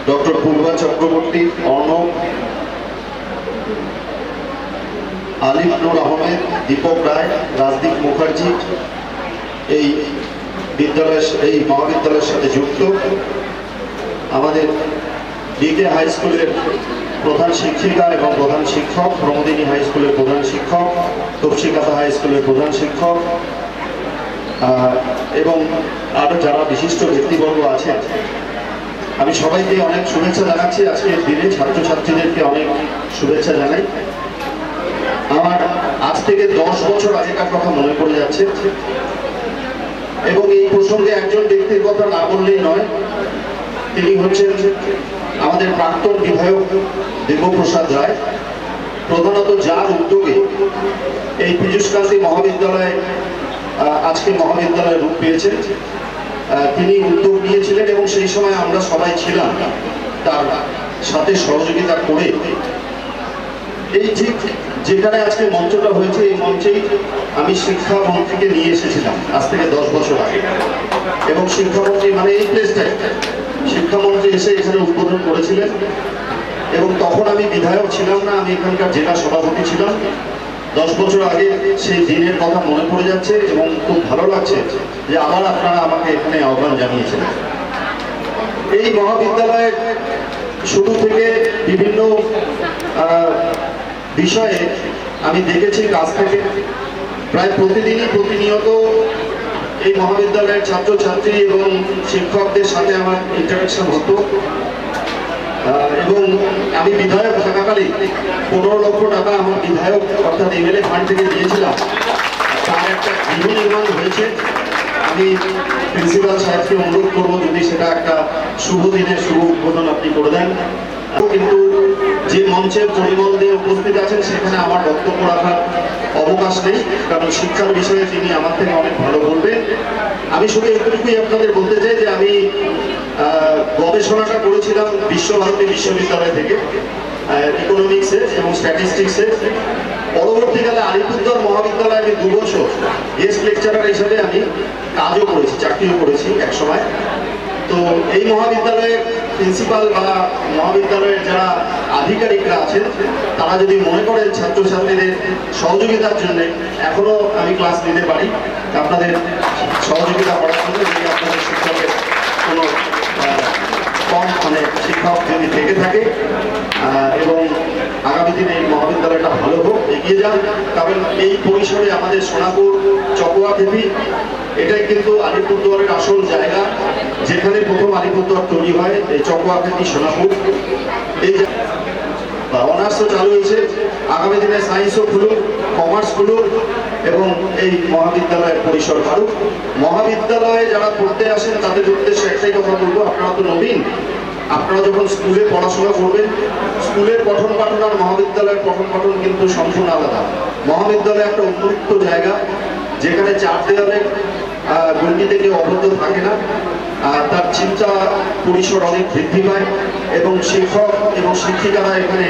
Doctor পূর্বা চক্রবর্তী, অর্ণব, আলিফ নুর আহমেদ, দীপক রায়, রাজদীপ মুখার্জি এই মহাবিদ্যালয়ের সাথে যুক্ত। আমাদের ডিকে হাই স্কুলের প্রধান শিক্ষিকা এবং প্রধান শিক্ষক, প্রমোদিনী হাই স্কুলের প্রধান শিক্ষক, তপসিকাতা হাই স্কুলের প্রধান শিক্ষক এবং আরও যারা বিশিষ্ট ব্যক্তিবর্গ আছেন, আমি সবাইকে অনেক শুভেচ্ছা জানাচ্ছি। আজকের দিনে ছাত্রছাত্রীদেরকে অনেক শুভেচ্ছা জানাই। আমার আজ থেকে 10 বছর আগেকার কথা মনে পড়ে যাচ্ছে এবং এই প্রসঙ্গে একজন ব্যক্তির কথা না বললেই নয়। তিনি হচ্ছেন আমাদের প্রাক্তন বিধায়ক দেবপ্রসাদ রায়। প্রধানত যার উদ্যোগে এই পীযূষকান্তি মহাবিদ্যালয় আজকে মহাবিদ্যালয় রূপ পেয়েছে, তিনি উদ্যোগ নিয়েছিলেন এবং সেই সময় আমরা সবাই ছিলাম তার সাথে সহযোগিতা করে। এই ঠিক যেখানে আজকে মঞ্চটা হয়েছে, এই মঞ্চেই আমি শিক্ষামন্ত্রীকে নিয়ে এসেছিলাম আজ থেকে 10 বছর আগে, এবং শিক্ষামন্ত্রী মানে এই প্লেসটাই শিক্ষামন্ত্রী এসে এখানে উদ্বোধন করেছিলেন। এবং তখন আমি বিধায়ক ছিলাম না, আমি এখানকার জেলা সভাপতি ছিলাম। 10 বছর আগে সেই দিনের কথা মনে পড়ে যাচ্ছে এবং খুব ভালো লাগছে যে আবার আপনারা আমাকে এখানে আহ্বান জানিয়েছিলেন। এই মহাবিদ্যালয়ের শুরু থেকে বিভিন্ন বিষয়ে আমি দেখেছি কাজ থেকে। প্রায় প্রতিদিনই প্রতিনিয়ত এই মহাবিদ্যালয়ের ছাত্রছাত্রী এবং শিক্ষকদের সাথে আমার ইন্টারাকশন হতো এবং আমি বিধায়ক থাকাকালীন 15 লক্ষ টাকা আমার বিধায়ক অর্থাৎ এমএলএ ফান্ড থেকে দিয়েছিলাম। তার একটা গৃহ নির্মাণ হয়েছে। আমি প্রিন্সিপাল সাহেবকে অনুরোধ করবো যদি সেটা একটা শুভ দিনের শুভ উদ্বোধন আপনি করে দেন। কিন্তু যে মঞ্চের পরিমল দিয়ে উপস্থিত আছেন সেখানে আমার বক্তব্য রাখার অবকাশ নেই, কারণ শিক্ষার বিষয়ে তিনি আমার থেকে অনেক ভালো বলবেন। আমি শুধু এটুকুই আপনাদের বলতে চাই যে আমি গবেষণাটা করেছিলাম বিশ্বভারতী বিশ্ববিদ্যালয় থেকে ইকোনমিক্সে এবং স্ট্যাটিস্টিক্সে। পরবর্তীকালে আলিপুরদুয়ার মহাবিদ্যালয়ে আমি 2 বছর গেস্ট লেকচারার হিসেবে আমি কাজও করেছি, চাকরিও করেছি এক সময়। তো এই মহাবিদ্যালয়ের প্রিন্সিপাল বা মহাবিদ্যালয়ের যারা আধিকারিকরা আছেন তারা যদি মনে করেন ছাত্রছাত্রীদের সহযোগিতার জন্য এখনো আমি ক্লাস নিতে পারি, আপনাদের সহযোগিতা করার জন্য যদি আপনাদের শিক্ষকের কোনো কম শিক্ষক যদি থেকে থাকে এবং আগামী দিনে এই মহাবিদ্যালয়টা ভালো হোক, এগিয়ে যান। কারণ এই পরিসরে আমাদের সোনাপুর চকুয়াখেতি এটাই কিন্তু আলিপুরদুয়ারের আসল জায়গা, যেখানে প্রথম আলিপুরদুয়ার তৈরি হয়, এই চকুয়াখেতি সোনাপুর। এই অনার্সও চালু হয়েছে, আগামী দিনে সায়েন্সও খুলুক, কমার্স খুলুক এবং এই মহাবিদ্যালয়ের পরিসর বাড়ুক। মহাবিদ্যালয়ে যারা পড়তে আসেন তাদের উদ্দেশ্যে একটাই কথা বলবো, আপনারা তো নবীন, আপনারা যখন স্কুলে পড়াশোনা করবেন, স্কুলের পঠন পাঠন আর মহাবিদ্যালয়ের পঠন পাঠন কিন্তু সম্পূর্ণ আলাদা। মহাবিদ্যালয় একটা উন্মুক্ত জায়গা, যেখানে 4 দেওয়ালে গণ্ডিতে কেউ অবদ্ধ থাকে না, তার চিন্তা পরিসর অনেক বৃদ্ধি পায় এবং শিক্ষক এবং শিক্ষিকারা এখানে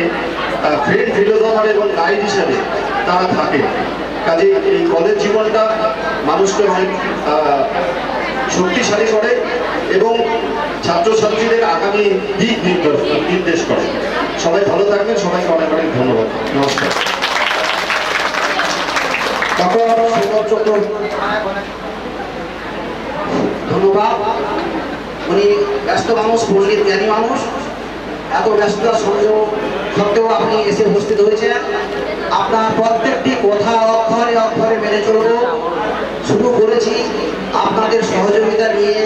ফ্রেন্ড ফিলোসফার এবং গাইড হিসেবে তারা থাকে। কাজে এই কলেজ জীবনটা মানুষকে অনেক শক্তিশালী করে এবং ছাত্রছাত্রীদের আগামী দিক নির্দেশ করে। সবাই ভালো থাকবেন, সবাইকে অনেক অনেক ধন্যবাদ। নমস্কার। ধন্যবাদ। উনি ব্যস্ত মানুষ, পণ্ডিত জ্ঞানী মানুষ। এত ব্যস্ততার সংযোগ সত্ত্বেও আপনি এসে উপস্থিত হয়েছেন। আপনার প্রত্যেকটি কথা অক্ষরে অক্ষরে মেনে চলব। শুরু করেছি আপনাদের সহযোগিতা নিয়ে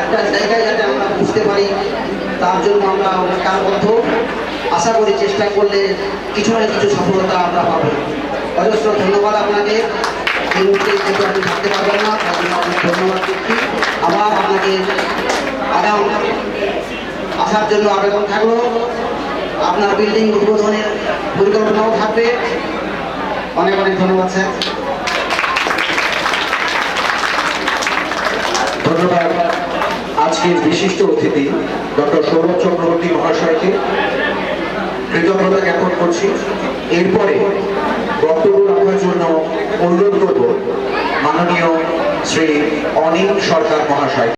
একটা জায়গায় যাতে আমরা বুঝতে পারি, তার জন্য আমরা কালবদ্ধ। আশা করি চেষ্টা করলে কিছু না কিছু সফলতা আমরা পাবো। অজস্র ধন্যবাদ আপনাকে। এই মুহূর্তে যেহেতু আপনি থাকতে পারবেন না, তার জন্য অনেক ধন্যবাদ দিচ্ছি। আবার আপনাকে আগাম আসার জন্য আবেদন থাকলো। আপনার বিল্ডিং উদ্বোধনের পরিকল্পনাও থাকবে। অনেক অনেক ধন্যবাদ স্যার। ধন্যবাদ আজকের বিশিষ্ট অতিথি ডক্টর সৌরভ চক্রবর্তী মহাশয়কে কৃতজ্ঞতা জ্ঞাপন করছি। এরপরে বক্তব্য রাখার জন্য অনুরোধ করব মাননীয় শ্রী অনিল সরকার মহাশয়।